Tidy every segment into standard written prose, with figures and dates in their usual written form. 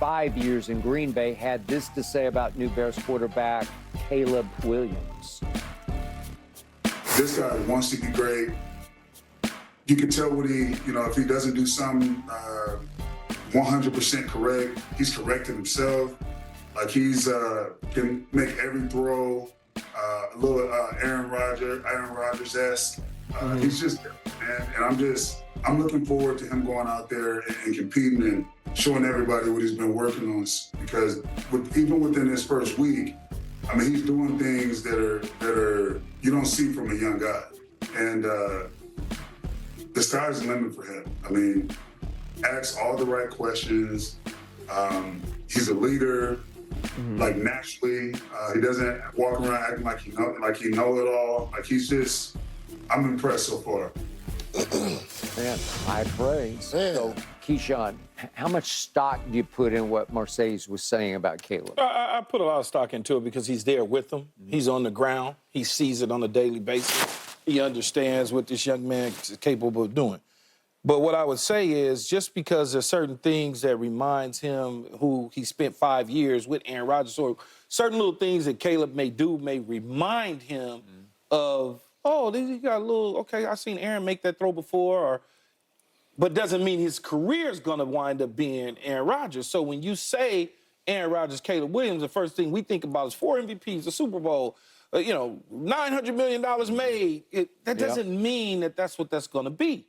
5 years in Green Bay, had this to say about new Bears quarterback Caleb Williams. This guy wants to be great. You can tell what if he doesn't do something 100% correct, he's correcting himself. Like he's can make every throw a little Aaron Rodgers-esque. He's just, man, and I'm looking forward to him going out there and competing and showing everybody what he's been working on. Because even within his first week, I mean, he's doing things that are you don't see from a young guy, and the sky's the limit for him. I mean, asks all the right questions. He's a leader, like naturally. He doesn't walk around acting like he know it all. Like I'm impressed so far. Man, high praise. Yeah. So, Keyshawn, how much stock do you put in what Marcedes was saying about Caleb? I put a lot of stock into it because he's there with them. He's on the ground. He sees it on a daily basis. He understands what this young man is capable of doing. But what I would say is just because there's certain things that reminds him who he spent 5 years with Aaron Rodgers, or certain little things that Caleb may do may remind him of, oh, he got a little, okay, I've seen Aaron make that throw before, but doesn't mean his career is going to wind up being Aaron Rodgers. So when you say Aaron Rodgers, Caleb Williams, the first thing we think about is 4 MVPs, the Super Bowl, $900 million made. That doesn't mean that that's what that's going to be.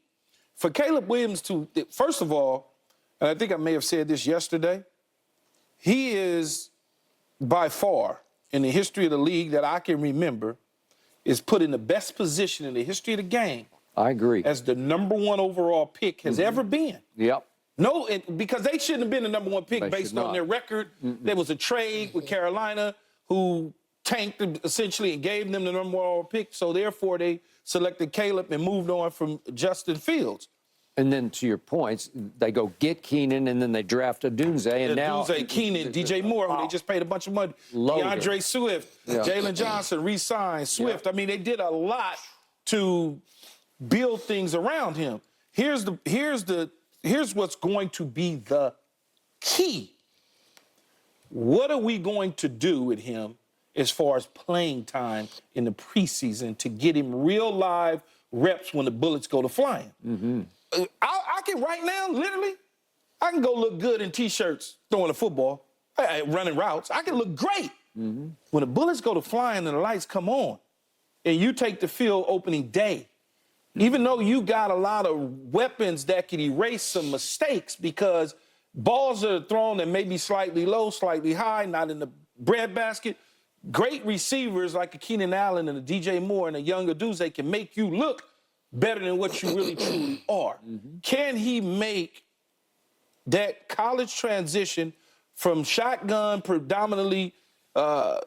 For Caleb Williams first of all, and I think I may have said this yesterday, he is by far, in the history of the league that I can remember, is put in the best position in the history of the game. I agree. As the #1 overall pick has ever been. Yep. No, because they shouldn't have been the #1 pick based on their record. There was a trade with Carolina who tanked essentially and gave them the #1 overall pick. So therefore they selected Caleb and moved on from Justin Fields. And then to your points, they go get Keenan and then they draft a Dunze. And now Keenan, DJ Moore, who they just paid a bunch of money. DeAndre Swift, Jalen Johnson re-signed Swift. I mean, they did a lot to build things around him. Here's what's going to be the key. What are we going to do with him as far as playing time in the preseason to get him real live reps when the bullets go to flying? I can right now, literally, I can go look good in T-shirts throwing a football, running routes. I can look great. When the bullets go to flying and the lights come on and you take the field opening day, even though you got a lot of weapons that can erase some mistakes because balls are thrown that may be slightly low, slightly high, not in the breadbasket, great receivers like a Keenan Allen and a DJ Moore and a younger dudes, they can make you look better than what you really truly are. Can he make that college transition from shotgun predominantly a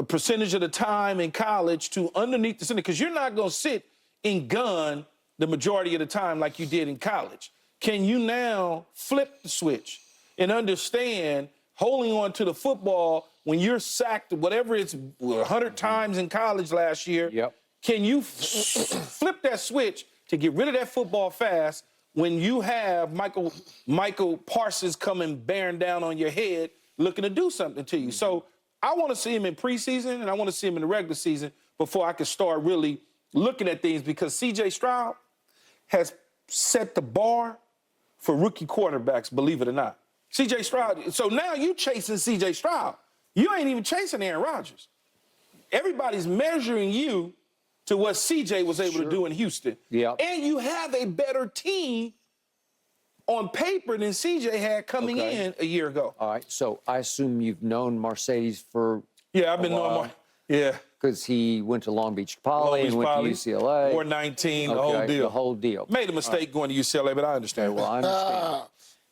percentage of the time in college to underneath the center? Because you're not going to sit in gun the majority of the time like you did in college. Can you now flip the switch and understand holding on to the football when you're sacked, whatever it's 100 times in college last year? Can you flip that switch to get rid of that football fast when you have Michael Parsons coming bearing down on your head looking to do something to you? So I want to see him in preseason and I want to see him in the regular season before I can start really looking at things, because C.J. Stroud has set the bar for rookie quarterbacks, believe it or not. C.J. Stroud, so now you chasing C.J. Stroud. You ain't even chasing Aaron Rodgers. Everybody's measuring you to what C.J. was able to do in Houston. And you have a better team on paper than C.J. had coming in a year ago. All right, so I assume you've known Marcedes for I've been knowing because he went to Long Beach Poly and went to UCLA. 419, the whole deal. The whole deal. Made a mistake going to UCLA, but I understand. Well, I understand.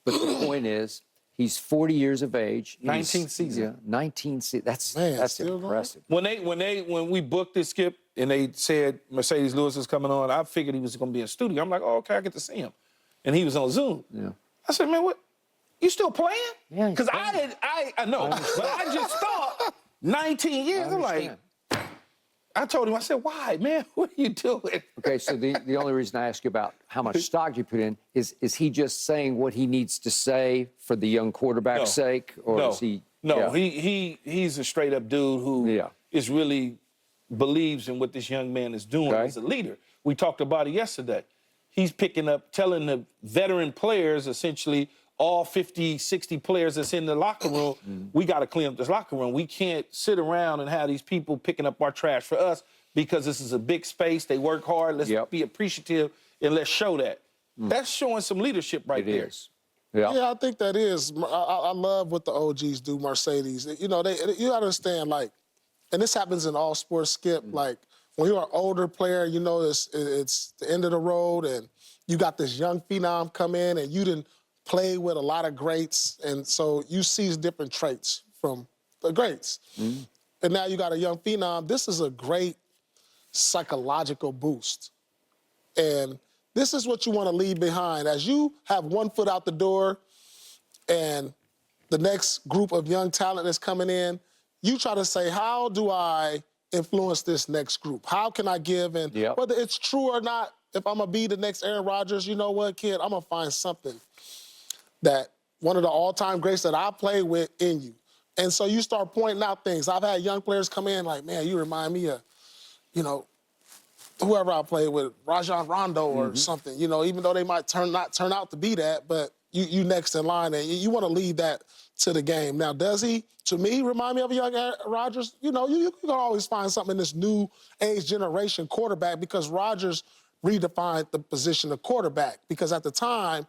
But the point is, he's 40 years of age. 19 seasons. 19 seasons. That's impressive. When we booked this, Skip, and they said Marcedes Lewis is coming on, I figured he was going to be in studio. I'm like, oh, okay, I get to see him. And he was on Zoom. I said, man, what? You still playing? Yeah. Because I know, but I just thought 19 years. I'm like, I told him, I said, why, man? What are you doing? Okay, so the only reason I ask you about how much stock you put in is he just saying what he needs to say for the young quarterback's sake? Or no, is he? no, Yeah. he's a straight up dude who is really believes in what this young man is doing as a leader. We talked about it yesterday. He's picking up, telling the veteran players, essentially, all 50, 60 players that's in the locker room, we got to clean up this locker room. We can't sit around and have these people picking up our trash for us because this is a big space. They work hard. Let's be appreciative and let's show that. That's showing some leadership right there. It is. Yeah. Yeah, I think that is. I love what the OGs do, Marcedes. You know, you understand, like, and this happens in all sports, Skip. Like, when you're an older player, you know it's the end of the road, and you got this young phenom come in, and you didn't play with a lot of greats, and so you see different traits from the greats. And now you got a young phenom. This is a great psychological boost. And this is what you want to leave behind. As you have one foot out the door and the next group of young talent that's coming in, you try to say, how do I influence this next group? How can I give? And whether it's true or not, if I'm going to be the next Aaron Rodgers, you know what, kid? I'm going to find something that one of the all-time greats that I play with in you. And so you start pointing out things. I've had young players come in like, man, you remind me of, you know, whoever I played with, Rajon Rondo or something, you know, even though they might not turn out to be that, but you next in line, and you want to lead that to the game. Now, does he, to me, remind me of a young Aaron Rodgers? You know, you can always find something in this new age generation quarterback because Rodgers redefined the position of quarterback. Because at the time,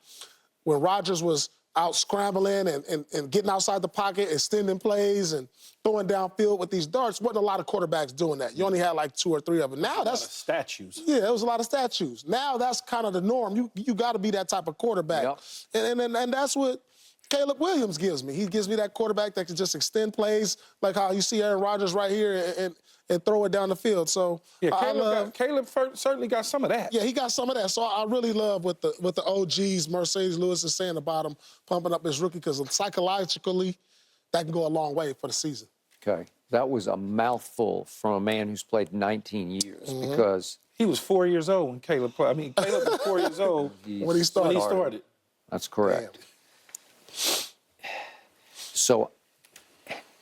when Rodgers was out scrambling and getting outside the pocket, extending plays and throwing downfield with these darts, wasn't a lot of quarterbacks doing that. You only had like 2 or 3 of them. Now that's a lot of statues. Yeah, it was a lot of statues. Now that's kind of the norm. You got to be that type of quarterback. And that's what Caleb Williams gives me. He gives me that quarterback that can just extend plays like how you see Aaron Rodgers right here and throw it down the field. So Caleb certainly got some of that. Yeah, he got some of that. So I really love what the OGs, Marcedes Lewis, is saying about him pumping up his rookie because psychologically, that can go a long way for the season. Okay. That was a mouthful from a man who's played 19 years because he was 4 years old when Caleb played. I mean, Caleb was 4 years old when he started. That's correct. Damn. So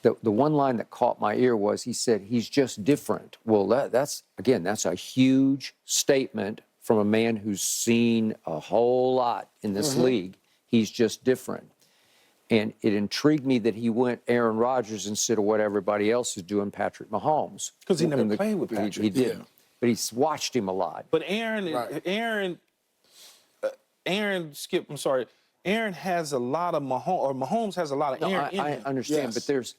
the one line that caught my ear was he said, he's just different. Well, that's a huge statement from a man who's seen a whole lot in this league. He's just different. And it intrigued me that he went Aaron Rodgers instead of what everybody else is doing, Patrick Mahomes. Because he never played with Patrick. He didn't. Yeah. But he's watched him a lot. But Aaron, Skip, I'm sorry. Aaron has a lot of Mahomes has a lot of Aaron in him. I understand, but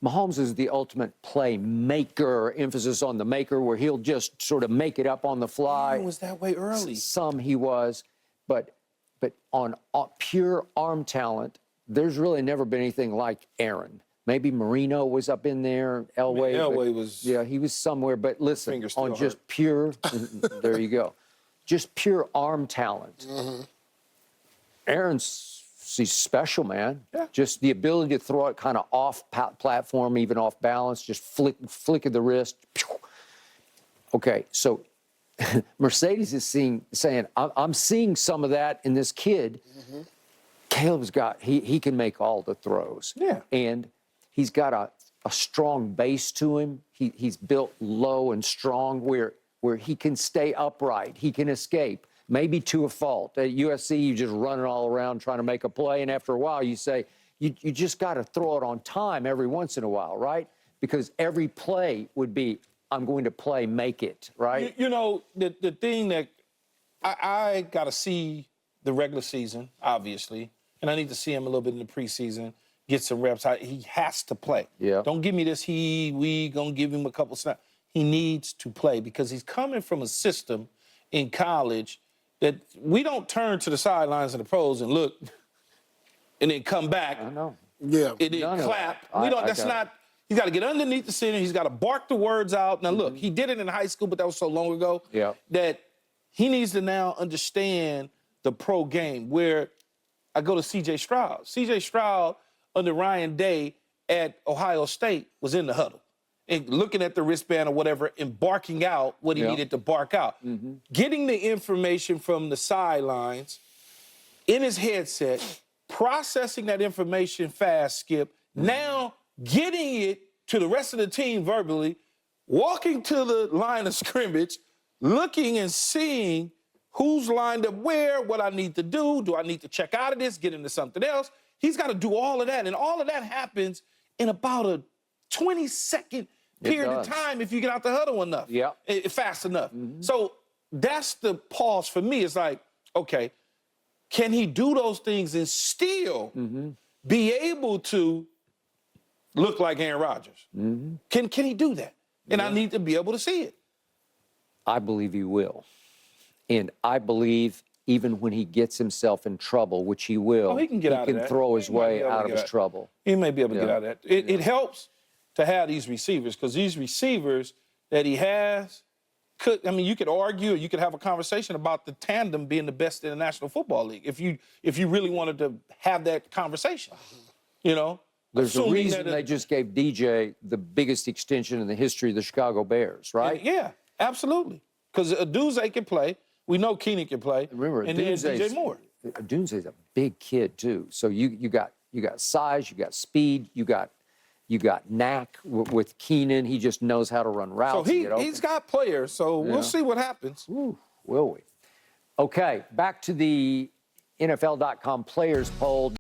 Mahomes is the ultimate playmaker, emphasis on the maker, where he'll just sort of make it up on the fly. Aaron was that way early. Some he was, but on pure arm talent, there's really never been anything like Aaron. Maybe Marino was up in there, Elway. Elway was... Yeah, he was somewhere, but listen, on just pure, there you go, just pure arm talent. He's special, man. Yeah. Just the ability to throw it kind of off platform, even off balance, just flick of the wrist. Okay, so Marcedes is saying, I'm seeing some of that in this kid. Caleb's got, he can make all the throws. Yeah. And he's got a strong base to him. He's built low and strong where he can stay upright. He can escape. Maybe to a fault. At USC, you just run it all around trying to make a play, and after a while, you say, you just got to throw it on time every once in a while, right? Because every play would be, I'm going to play, make it, right? You know, the thing that I got to see the regular season, obviously, and I need to see him a little bit in the preseason, get some reps. He has to play. Yeah. Don't give me this, we going to give him a couple snaps. He needs to play because he's coming from a system in college that we don't turn to the sidelines and the pros and look and then come back. I know. Yeah. And then clap. We don't, that's not, he's got to get underneath the center. He's got to bark the words out. Now, look, he did it in high school, but that was so long ago that he needs to now understand the pro game where I go to C.J. Stroud. C.J. Stroud under Ryan Day at Ohio State was in the huddle. and looking at the wristband or whatever and barking out what he needed to bark out. Getting the information from the sidelines in his headset, processing that information fast, Skip, now getting it to the rest of the team verbally, walking to the line of scrimmage, looking and seeing who's lined up where, what I need to do I need to check out of this, get into something else? He's got to do all of that, and all of that happens in about a 20-second period of time if you get out the huddle enough, fast enough. So that's the pause for me. It's like, okay, can he do those things and still be able to look like Aaron Rodgers? Can he do that? And I need to be able to see it. I believe he will. And I believe even when he gets himself in trouble, which he will, he can get out of that. He can throw his way out of his trouble. He may be able to get out of that. It helps to have these receivers, because these receivers that he has you could argue, or you could have a conversation about the tandem being the best in the National Football League if you really wanted to have that conversation, you know? There's a reason they just gave DJ the biggest extension in the history of the Chicago Bears, right? Yeah, absolutely. Because Adunze can play. We know Keenan can play. Remember, and then DJ Moore. Adunze's a big kid too. So you got size, you got speed, you got knack with Keenan. He just knows how to run routes. So he's got players. So we'll see what happens. Ooh, will we? Okay, back to the NFL.com players poll.